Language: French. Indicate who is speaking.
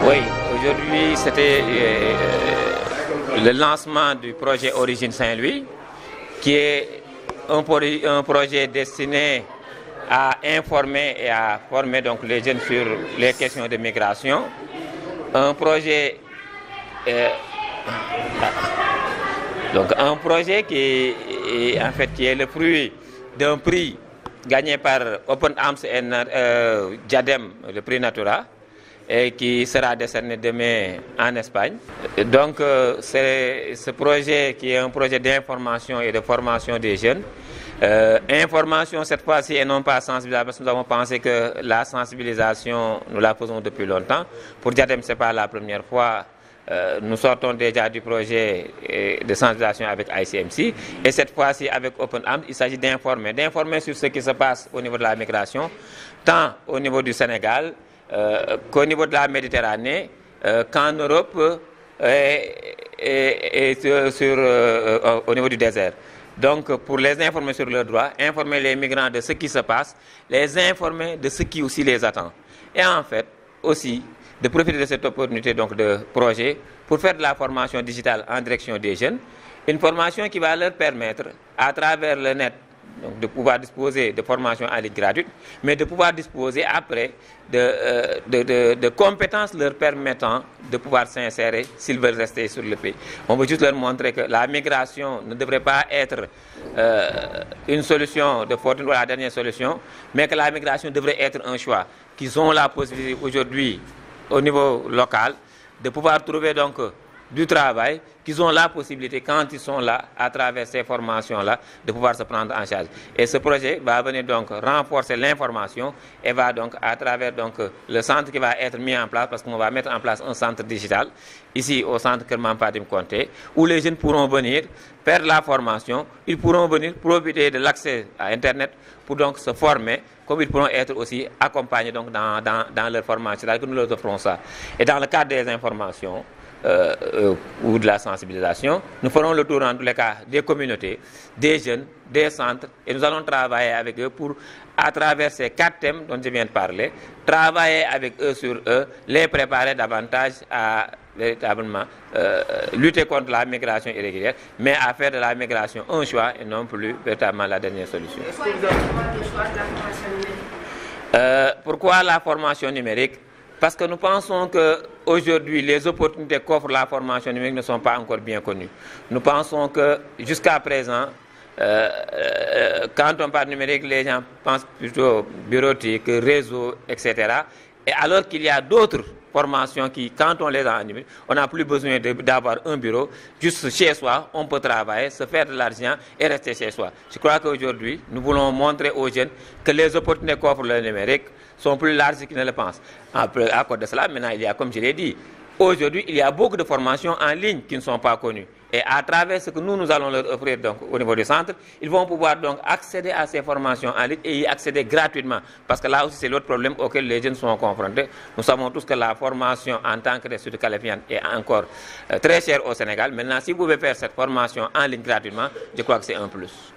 Speaker 1: Oui, aujourd'hui c'était le lancement du projet Origine Saint-Louis, qui est un projet destiné à informer et à former donc les jeunes sur les questions de migration. Un projet qui est le fruit d'un prix gagné par Open Arms et Diadem, le prix Natura, et qui sera décerné demain en Espagne. Donc c'est ce projet qui est un projet d'information et de formation des jeunes. Information cette fois-ci et non pas sensibilisation, parce que nous avons pensé que la sensibilisation, nous la faisons depuis longtemps. Pour Diadem, ce n'est pas la première fois. Nous sortons déjà du projet de sensibilisation avec ICMC. Et cette fois-ci, avec Open Arms, il s'agit d'informer sur ce qui se passe au niveau de la migration, tant au niveau du Sénégal, qu'au niveau de la Méditerranée, qu'en Europe et au niveau du désert. Donc, pour les informer sur leurs droits, informer les migrants de ce qui se passe, les informer de ce qui aussi les attend. Et en fait, aussi, de profiter de cette opportunité donc, de projet pour faire de la formation digitale en direction des jeunes, une formation qui va leur permettre, à travers le net, donc de pouvoir disposer de formations en ligne gratuite, mais de pouvoir disposer après de compétences leur permettant de pouvoir s'insérer s'ils veulent rester sur le pays. On veut juste leur montrer que la migration ne devrait pas être une solution de fortune ou la dernière solution, mais que la migration devrait être un choix, qu'ils ont la possibilité aujourd'hui au niveau local de pouvoir trouver donc du travail, qu'ils ont la possibilité, quand ils sont là, à travers ces formations-là, de pouvoir se prendre en charge. Et ce projet va venir donc renforcer l'information et va donc, à travers donc, le centre qui va être mis en place, parce qu'on va mettre en place un centre digital, ici au centre Kerman Padim Conté, où les jeunes pourront venir faire de la formation, ils pourront venir profiter de l'accès à Internet pour donc se former, comme ils pourront être aussi accompagnés donc, dans leur formation. C'est-à-dire que nous leur offrons ça. Et dans le cadre des informations, ou de la sensibilisation, nous ferons le tour en tous les cas des communautés, des jeunes, des centres, et nous allons travailler avec eux pour, à travers ces 4 thèmes dont je viens de parler, travailler avec eux sur eux, les préparer davantage à véritablement lutter contre la migration irrégulière, mais à faire de la migration un choix et non plus véritablement la dernière solution. Pourquoi la formation numérique? Parce que nous pensons qu'aujourd'hui, les opportunités qu'offre la formation numérique ne sont pas encore bien connues. Nous pensons que jusqu'à présent, quand on parle numérique, les gens pensent plutôt bureautique, réseau, etc. Et alors qu'il y a d'autres formations qui, quand on les a en numérique, on n'a plus besoin d'avoir un bureau. Juste chez soi, on peut travailler, se faire de l'argent et rester chez soi. Je crois qu'aujourd'hui, nous voulons montrer aux jeunes que les opportunités qu'offre le numérique sont plus larges qu'ils ne le pensent. À cause de cela, maintenant, il y a, comme je l'ai dit, aujourd'hui, il y a beaucoup de formations en ligne qui ne sont pas connues. Et à travers ce que nous allons leur offrir donc, au niveau du centre, ils vont pouvoir donc accéder à ces formations en ligne et y accéder gratuitement. Parce que là aussi, c'est l'autre problème auquel les jeunes sont confrontés. Nous savons tous que la formation en tant que ressource qualifiante est encore très chère au Sénégal. Maintenant, si vous pouvez faire cette formation en ligne gratuitement, je crois que c'est un plus.